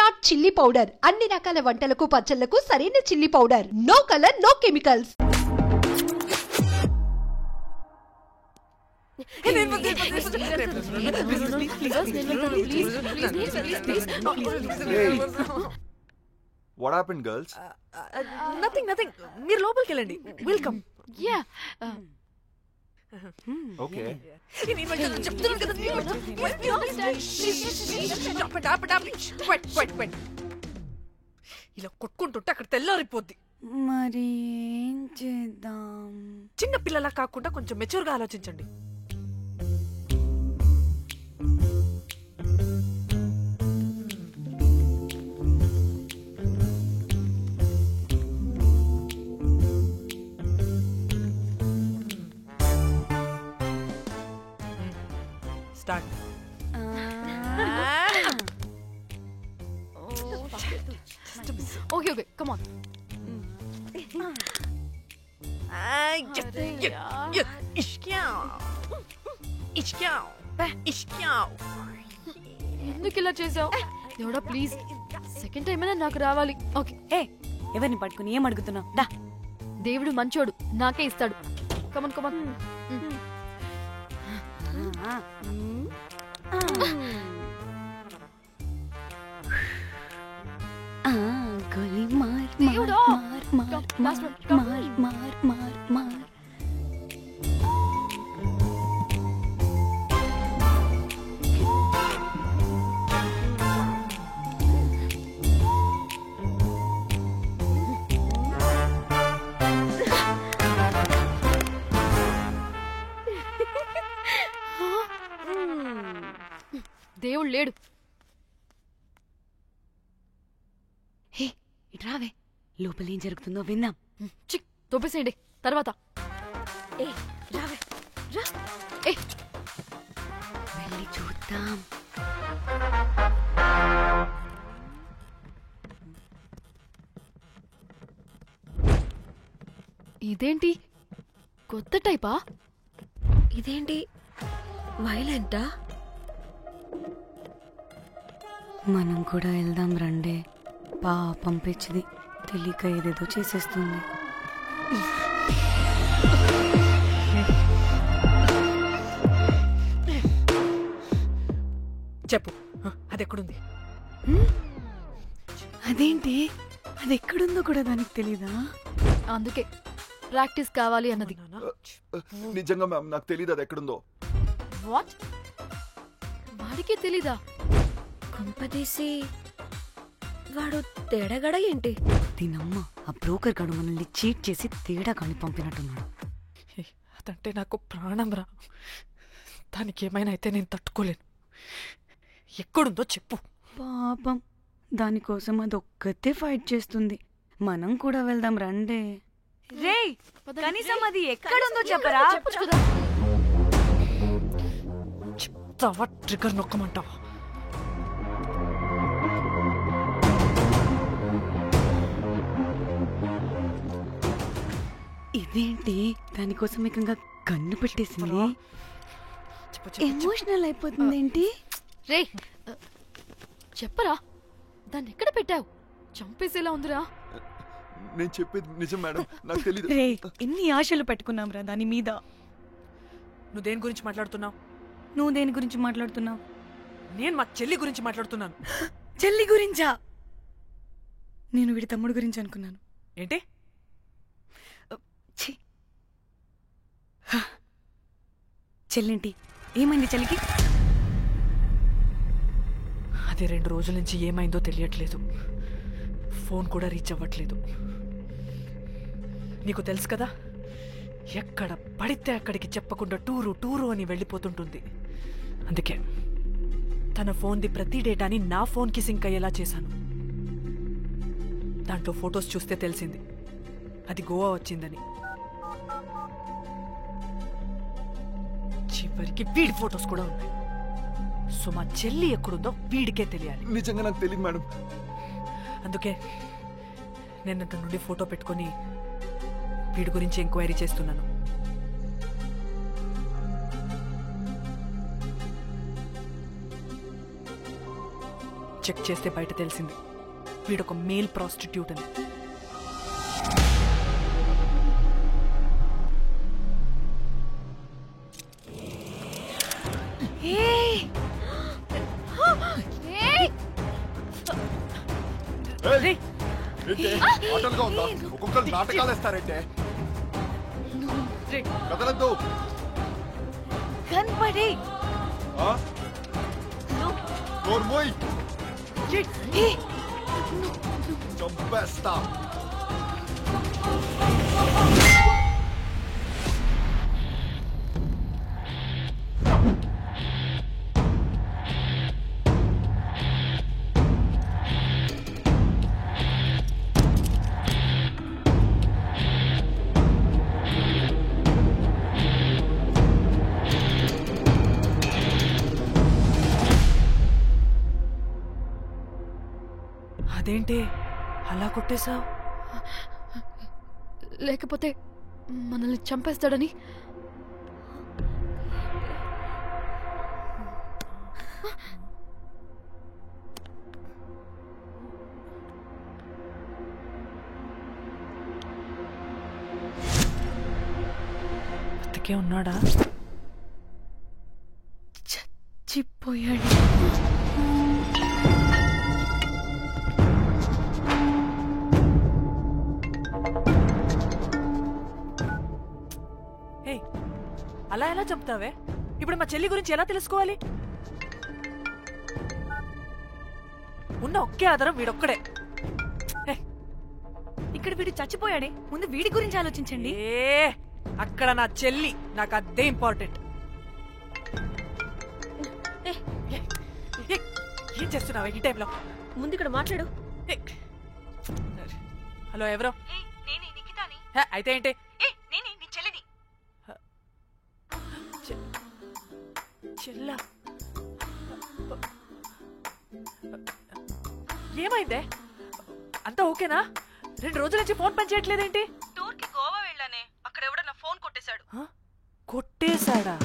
Smart chilli powder అన్ని రకాల వంటలకు పచ్చళ్లకు సరైన chilli powder. No colour no chemicals. What happened, girls? Nothing. మీరు లోపలికి వెళ్ళండి. వెల్కమ్. Yeah Okay. ఇలా కొట్టుకుంటుంటే అక్కడ తెల్లారిపోద్ది. మరి ఏం చేద్దాం? చిన్న పిల్లలా కాకుండా కొంచెం మెచ్యూర్ గా ఆలోచించండి. స్టార్ట్. Okay come on. ఎందుకు ఇలా చేసావు? దేవుడా ప్లీజ్ సెకండ్ టైం అయినా నాకు రావాలి. ఓకే ఏ ఎవరిని పట్టుకుని ఏం అడుగుతున్నావు? డా దేవుడు మంచోడు, నాకే ఇస్తాడు. Come on come on. గోలీ మార్ దేవుడా. మార్ Last one. మార్ మార్ మార్ మార్. దేవుడు లేడు. హే ఇట్రావే, లోపల ఏం జరుగుతుందో విందాం. చిక్ తోపేసేయండి తర్వాత. వెళ్ళి చూద్దాం. ఇదేంటి కొత్త టైపా? ఇదేంటి వైలెంటా? మనం కూడా వెళ్దాం రండే. పాపం పిచ్చిది, తెలియక ఏదేదో చేసేస్తుంది. చెప్పు, అది ఎక్కడుంది? అదేంటి, అది ఎక్కడుందో కూడా దానికి తెలీదా? అందుకే ప్రాక్టీస్ కావాలి అన్నది. నిజంగా మ్యామ్ నాకు తెలియదు అది ఎక్కడుందో. వాట్? వాడికి తెలీదా? కొంపదీసి వాడు తేడగడ ఏంటి? దీనమ్మ, ఆ బ్రోకర్ గాడు మనల్ని చీట్ చేసి తేడా కాని పంపినట్టున్నాడు. అదంటే నాకు ప్రాణం రా. దానికి ఏమైనా అయితే నేను తట్టుకోలేను. ఎక్కడుందో చెప్పు. పాపం, దానికోసం అదొక్కతే ఫైట్ చేస్తుంది. మనం కూడా వెళ్దాం రండే. రేయ్, కనీసం అది ఎక్కడుందో చెప్పరా? చెప్పొచ్చు కదా. చెప్తావా? ట్రిగర్ నొక్కమంటావా? ఇదేంటి, దానికోసం ఏకంగా కన్ను పెట్టేసింది. ఎమోషనల్ అయిపోతుంది ఏంటి? రే చెప్పరా, దాన్ని ఎక్కడ పెట్టావు? చంపేసేలా ఉందిరా. నేను చెప్పేది నిజం మేడం, నాకు తెలియదు. రే, ఎన్ని ఆశలు పెట్టుకున్నాం రా దాని మీద. నువ్వు దేని గురించి మాట్లాడుతున్నావు? నువ్వు దేని గురించి మాట్లాడుతున్నావు? నేను మా చెల్లి గురించి మాట్లాడుతున్నాను. చెల్లి గురించా? నేను వీడి తమ్ముడు గురించి అనుకున్నాను. ఏంటి? చెల్లింటి ఏమైంది చెల్లికి? అది 2 రోజుల నుంచి ఏమైందో తెలియట్లేదు. ఫోన్ కూడా రీచ్ అవ్వట్లేదు. నీకు తెలుసు కదా, ఎక్కడ పడితే అక్కడికి చెప్పకుండా టూరు అని వెళ్ళిపోతుంటుంది. అందుకే తన ఫోన్ది ప్రతి డేటాని నా ఫోన్కి సింక్ అయ్యేలా చేశాను. దాంట్లో ఫొటోస్ చూస్తే తెలిసింది అది గోవా వచ్చిందని. చివరికి వీడి ఫొటోస్ కూడా ఉన్నాయి. సో మా చెల్లి ఎక్కడుందో వీడికే తెలియాలి. నిజంగా నాకు తెలియదు మేడం. అందుకే నేను అతని నుండి ఫోటో పెట్టుకొని వీడి గురించి ఎంక్వైరీ చేస్తున్నాను. చెక్ చేస్తే బయట తెలిసింది వీడొక మేల్ ప్రాస్టిట్యూట్ అని. ఆటలుగా ఉందా? ఒక్కొక్కరు నాటకాలు వేస్తారంటే కదలద్దు. కనపడి నోర్మోయ్ చంపేస్తా. అదేంటి అలా కొట్టేశావు? లేకపోతే మనల్ని చంపేస్తాడని. బతికే ఉన్నాడా? చచ్చిపోయాడు. అలా ఎలా చెప్తావే? ఇప్పుడు మా చెల్లి గురించి ఎలా తెలుసుకోవాలి? ఉన్న ఒకే ఆధారం వీడొక్కడే. ఇక్కడ వీడు చచ్చిపోయాడే, ముందు వీడి గురించి ఆలోచించండి. అక్కడ నా చెల్లి, నాకు అదే ఇంపార్టెంట్. ఏం చేస్తున్నావే ఈ టైంలో? ముందు ఇక్కడ మాట్లాడు. హలో, ఎవరో? అయితే ఏంటి? చెల్లా, ఏమైందే? అంతా ఓకేనా? 2 రోజుల నుంచి ఫోన్ పని చేయట్లేదేంటి? టూర్కి గోవా వెళ్ళానే, అక్కడ ఎవడో నా ఫోన్ కొట్టేశాడు. కొట్టేశాడా?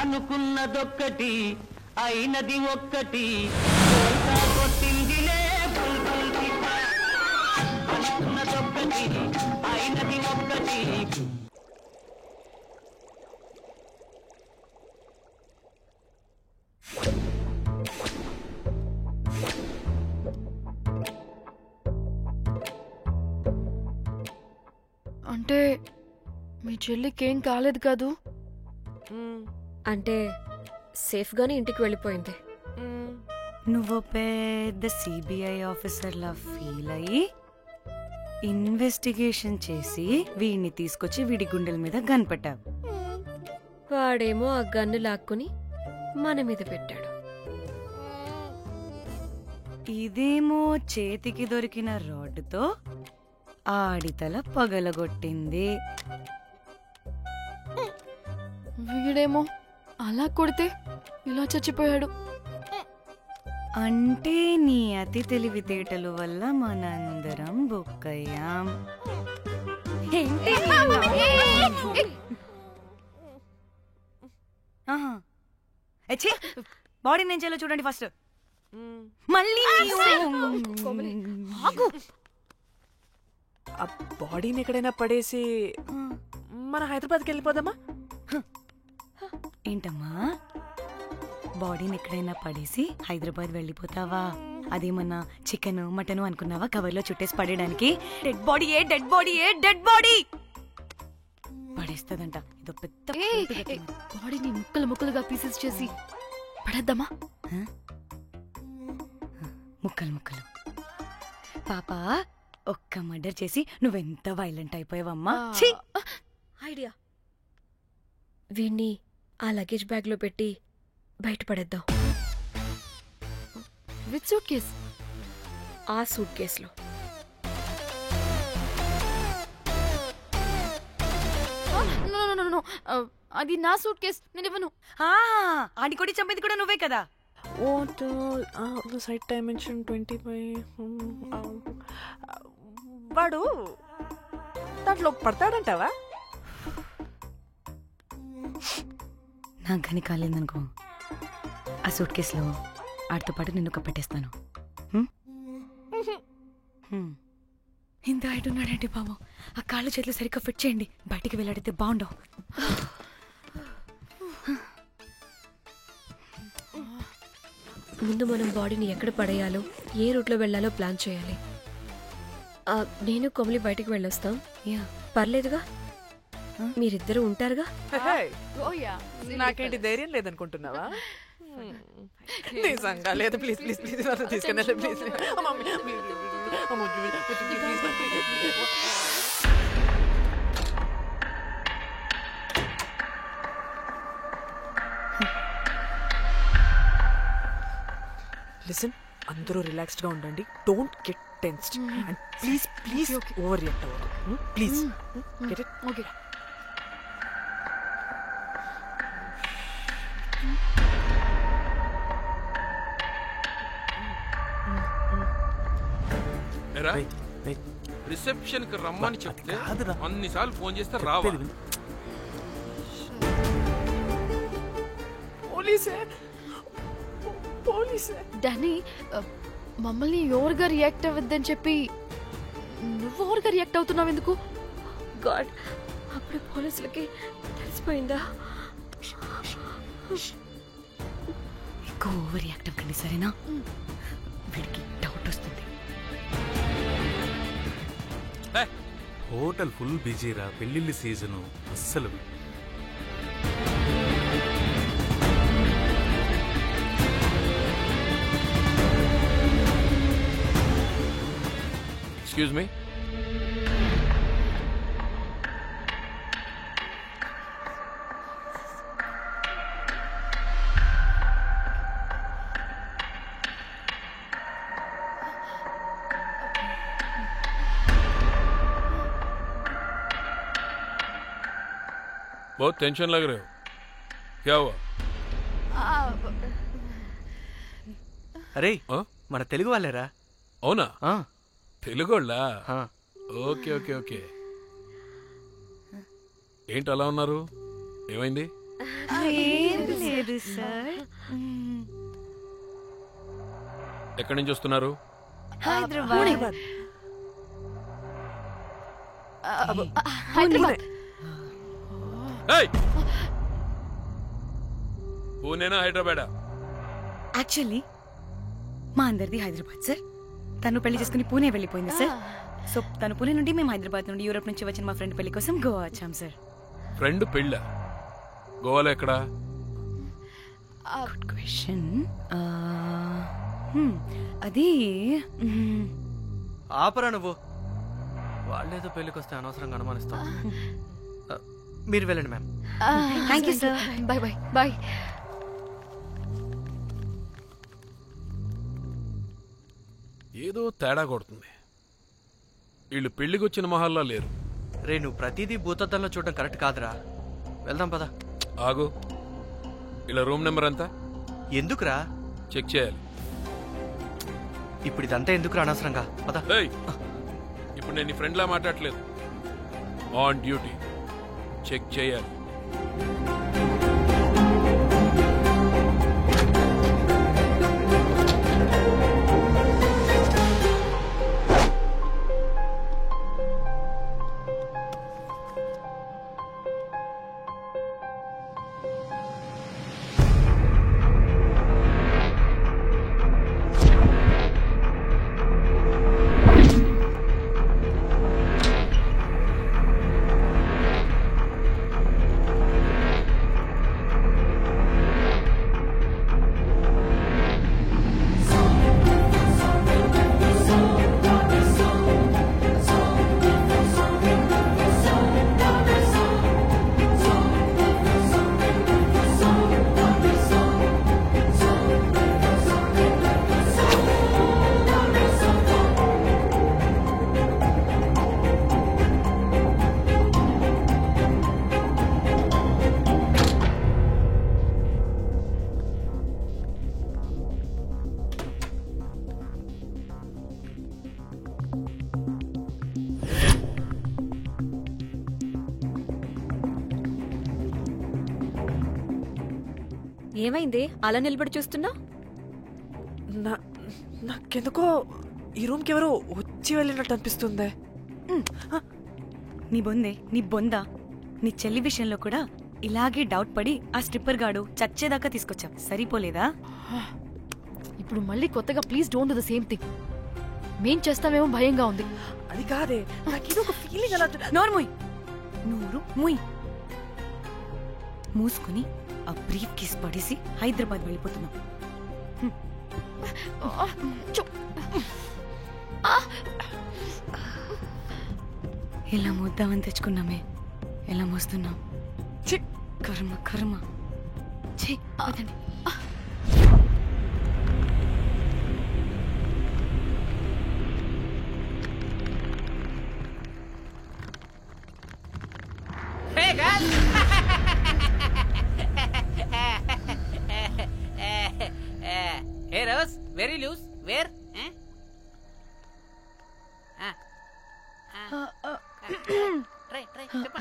అనుకున్నదొక్కటి అయినది ఒక్కటి. అనుకున్నదొక్కటి అయినది ఒక్కటి. అంటే మీ చెల్లికేం కాలేదు కాదు? అంటే సేఫ్గానే ఇంటికి వెళ్ళిపోయింది. నువ్వు పెద్ద సిబిఐ ఆఫీసర్లా ఫీల్ అయ్యి ఇన్వెస్టిగేషన్ చేసి వీడిని తీసుకొచ్చి వీడి గుండెల మీద కనిపెట్టావు. వాడేమో ఆ గన్ను లాక్కుని మన మీద పెట్టాడు. ఇదేమో చేతికి దొరికిన రాడ్డుతో ఆడితల పగలగొట్టింది. వీడేమో అలా కొడితే ఇలా చచ్చిపోయాడు. అంటే నీ అతి తెలివితేటల వల్ల మనందరం బుక్కయ్యాం. బాడీ నేను చేయాలో చూడండి ఫస్ట్. మళ్ళీ ఆ బాడీని ఎక్కడైనా పడేసి మన హైదరాబాద్కి వెళ్ళిపోదామా? ఏంటమ్మా, బాడీని ఎక్కడైనా పడేసి హైదరాబాద్ వెళ్ళిపోతావా? అదేమన్నా చికెన్ మటన్ అనుకున్నావా కవర్లో చుట్టేసి పడేయడానికి? డెడ్ బాడీ ఏ డెడ్ బాడీ ఏ డెడ్ బాడీ పడేస్తుందంట. ఇదో పెద్ద బాడీని ముక్కలు ముక్కలుగా పీసెస్ చేసి పడేద్దామా? ముక్కలు ముక్కలు. పాప, ఒక్క మర్డర్ చేసి నువ్వెంత వైలెంట్ అయిపోయావమ్మా. ఐడియా, వీణ్ణి ఆ లగేజ్ బ్యాగ్ లో పెట్టి బయటపడేద్దాం. With suitcase? ఆ సూట్ కేసులో. అది నా సూట్ కేస్, నేను ఇవ్వను. ఆడి కొడి చంపేది కూడా నువ్వే కదా. What the site dimension 25 వాడు దాంట్లో పడతాడంటావా? నాకు కానీ కాలేదనుకో, ఆ సూట్ కేసులో ఆడితో పాటు నిన్ను కప్పెట్టేస్తాను. ఇంత హైట్ ఉన్నాడంటే బాబు, ఆ కాళ్ళు చేతులు సరిగ్గా ఫిట్ చేయండి, బయటికి వెళ్ళాడితే బాగుండవు. ముందు మనం బాడీని ఎక్కడ పడేయాలో, ఏ రూట్లో వెళ్ళాలో ప్లాన్ చేయాలి. నేను కొమలి బయటికి వెళ్ళొస్తాం. పర్లేదుగా, మీరిద్దరూ ఉంటారుగా. నాకేంటి ధైర్యం లేదనుకుంటున్నావా? నిజంగా లేదు. ప్లీజ్ ప్లీజ్ ప్లీజ్ తీసుకెళ్ళి ప్లీజ్. లిసన్, అందరూ రిలాక్స్డ్ గా ఉండండి. Don't get tensed and please please overreact అవ్వదు. Please get it. Okay. Reception కి రమ్మని చెప్తే అన్నిసార్లు ఫోన్ చేస్తే రావా? పోలీసే. డానీ, మమ్మల్ని ఎవరుగా రియాక్ట్ అవ్వద్దని చెప్పి నువ్వు ఎవరుగా రియాక్ట్ అవుతున్నావు ఎందుకు? గాడ్, అప్పుడు పోలీసులకి తెలిసిపోయిందా? ఎక్కువ ఓవర్ రియాక్ట్ అవ్వకండి, సరేనా? వీడికి డౌట్ వస్తుంది. హోటల్ ఫుల్ బిజీరా, పెళ్లిళ్ళ సీజను అస్సలు. Excuse me. बहुत टेंशन लग रहे हो, क्या हुआ? అరే, మన తెలుగు వాళ్ళేరా? అవునా? తెలుగు వాళ్ళా? Okay okay okay. ఏంటి అలా ఉన్నారు? ఏమైంది? ఎక్కడి నుంచి వస్తున్నారు? హైదరాబాద్. పూణేనా హైదరాబాదా? యాక్చువల్లీ మా అందరిది హైదరాబాద్ సార్. తను పెళ్లి చేసుకుని పూణే వెళ్ళిపోయింది సార్. సో తను పూణే నుండి, మేము హైదరాబాద్ నుండి యూరోప్ నుంచి వచ్చిన మా ఫ్రెండ్ పెళ్లి కోసం గోవా వచ్చాం సార్. ఫ్రెండ్ పెళ్ళా? గోవాలో ఎక్కడా? Good question. అది ఆపరా నువ్వు. వాళ్ళేదో పెళ్లికి వస్తే అనవసరంగా అనుమానిస్తాం. మీరు వెళ్ళండి ma'am. Thank you sir. Bye bye bye. ఏదో తేడా కొడుతుంది. వీళ్ళు పెళ్లికి వచ్చిన మహల్లా లేరు. రే, నువ్వు ప్రతిదీ భూతద్దంలో చూడడం కరెక్ట్ కాదురా. వెళ్దాం పదా. ఆగు, ఇలా రూమ్ నెంబర్ ఎంత? ఎందుకురా? చెక్ చేయాలి. ఇప్పుడు ఇదంతా ఎందుకురా అనవసరంగా? పదా. ఇప్పుడు నేను నీ ఫ్రెండ్లా మాట్లాడలేదు. ఆన్ డ్యూటీ చెక్ చేయాలి. ఏమైంది అలా నిలబడి చూస్తున్నా? నాకెందుకో ఈ రూమ్కి ఎవరో వచ్చి వెళ్ళినట్టు అనిపిస్తుంది. నీ బొందా నీ చెల్లి విషయంలో కూడా ఇలాగే డౌట్ పడి ఆ స్ట్రిప్పర్ గాడు చచ్చేదాకా తీసుకొచ్చాం. సరిపోలేదా? ఇప్పుడు మళ్ళీ కొత్తగా please don't do the same thing. మేం చేస్తామేమో భయంగా ఉంది. అది కాదే, నాకేదో ఒక ఫీలింగ్ అలా. నోరు మూయ్. మూసుకుని ఆ బ్రీఫ్ కేస్ పడేసి హైదరాబాద్ వెళ్ళిపోతున్నాం. ఎలా మోద్దామని తెచ్చుకున్నామే, ఎలా మోస్తున్నాం. కర్మ కర్మ. Hey guys! Hey Rose, very loose. Where?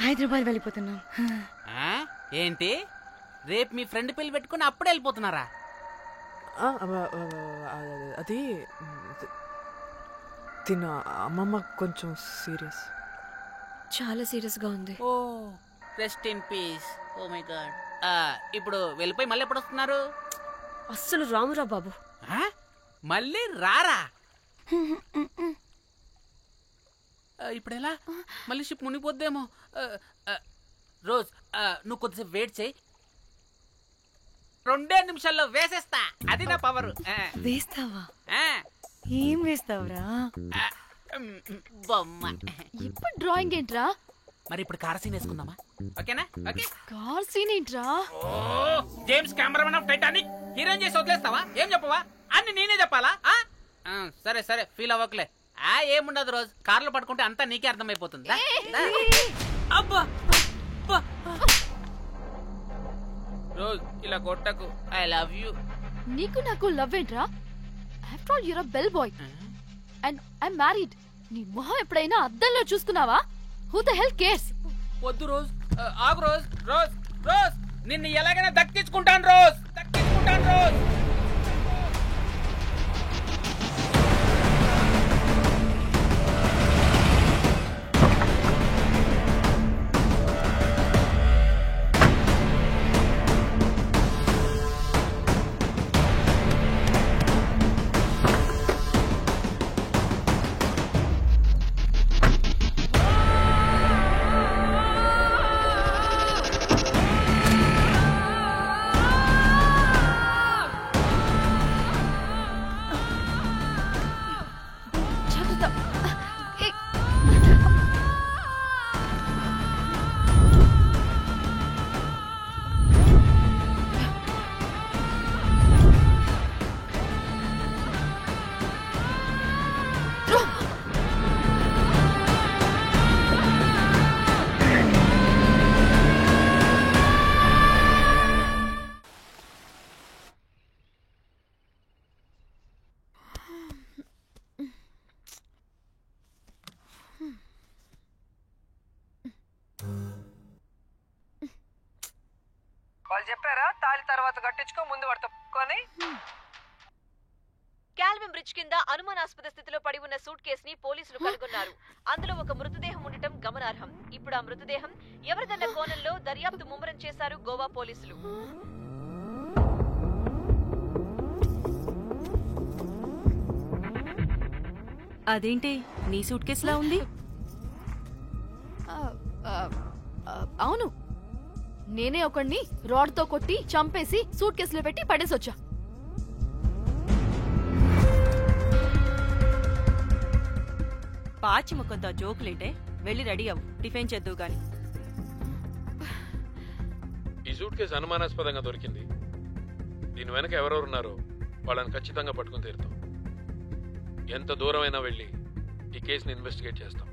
Hyderabad వెళ్ళిపోతున్నాం. ఏంటి రేపు మీ ఫ్రెండ్ పెళ్లి పెట్టుకుని అప్పుడే వెళ్ళిపోతున్నారా? అది తిన్న అమ్మమ్మ కొంచెం సీరియస్, చాలా సీరియస్ గా ఉంది. Oh rest in peace. Oh my God. ఇప్పుడు వెళ్ళిపోయి మళ్ళీ ఎప్పుడు వస్తున్నారు? అస్సలు రామురా బాబు. మళ్ళీ రారా? ఇప్పుడు ఎలా? మళ్ళీ షిప్ మునిగిపోద్దేమో. రోజ్ నువ్వు కొద్దిసేపు వెయిట్ చేయి, 2 నిమిషాల్లో వేసేస్తా. అది నా పవర్. వేస్తావా? ఏం వేస్తావురా? బొమ్మ. ఇప్పుడు డ్రాయింగ్ ఏంట్రా? మరి ఇప్పుడు కార్ సీన్ వేసుకుందామా? ఓకేనా? ఓకే. కార్ సీన్ ఏంట్రా? James cameraman of Titanic heroine చేసి వదిలేస్తావా? ఏం చెప్పవా? అన్ని నేనే చెప్పాలా? సరే సరే, ఫీల్ అవ్వకలే. ఏముండదు రోజు, కార్లో పడుకుంటే అంతా నీకే అర్థమైపోతుంది. అబ్బా రోజ్ ఇలా కొట్టకు. I love you. నీకు నాకు లవ్ ఏంట్రా? After all you're a bell boy and I married. నీ మొహం ఎప్పుడైనా అద్దంలో చూసుకున్నావా? Who the hell cares? వద్దు రోజ్, ఆగు రోజ్. రోజ్ రోజ్ నిన్ను ఎలాగైనా దక్కించుకుంటాను రోజ్, దక్కించుకుంటాను రోజ్. వాళ్ళు చెప్పారా తాళి తర్వాత కట్టించుకో, ముందు పడుకొని. కాల్విన్ బ్రిడ్జ్ కింద అనుమానాస్పద స్థితిలో పడి ఉన్న సూట్ కేసుని పోలీసులు కనుగొన్నారు. అందులో ఒక మృతదేహం ఉండటం గమనార్హం. ఇప్పుడు ఆ మృతదేహం ఎవరిదన్న కోణంలో దర్యాప్తు ముమ్మరం చేశారు గోవా పోలీసులు. అదేంటి నీ సూట్ కేసులా ఉంది? అవును, నేనే ఒకడిని రాడ్తో కొట్టి చంపేసి సూట్ కేసులో పెట్టి పడేసొచ్చా. పాచి ముఖంతో జోకులేంటే వెళ్ళి రెడీ అవ్వు, టిఫిన్ చేద్దువు గాని. ఈ సూట్ కేసు అనుమానాస్పదంగా దొరికింది. దీని వెనక ఎవరెవరున్నారో వాళ్ళని ఖచ్చితంగా పట్టుకుని తీరుతాం. ఎంత దూరమైనా వెళ్ళి ఈ కేసుని ఇన్వెస్టిగేట్ చేస్తాం.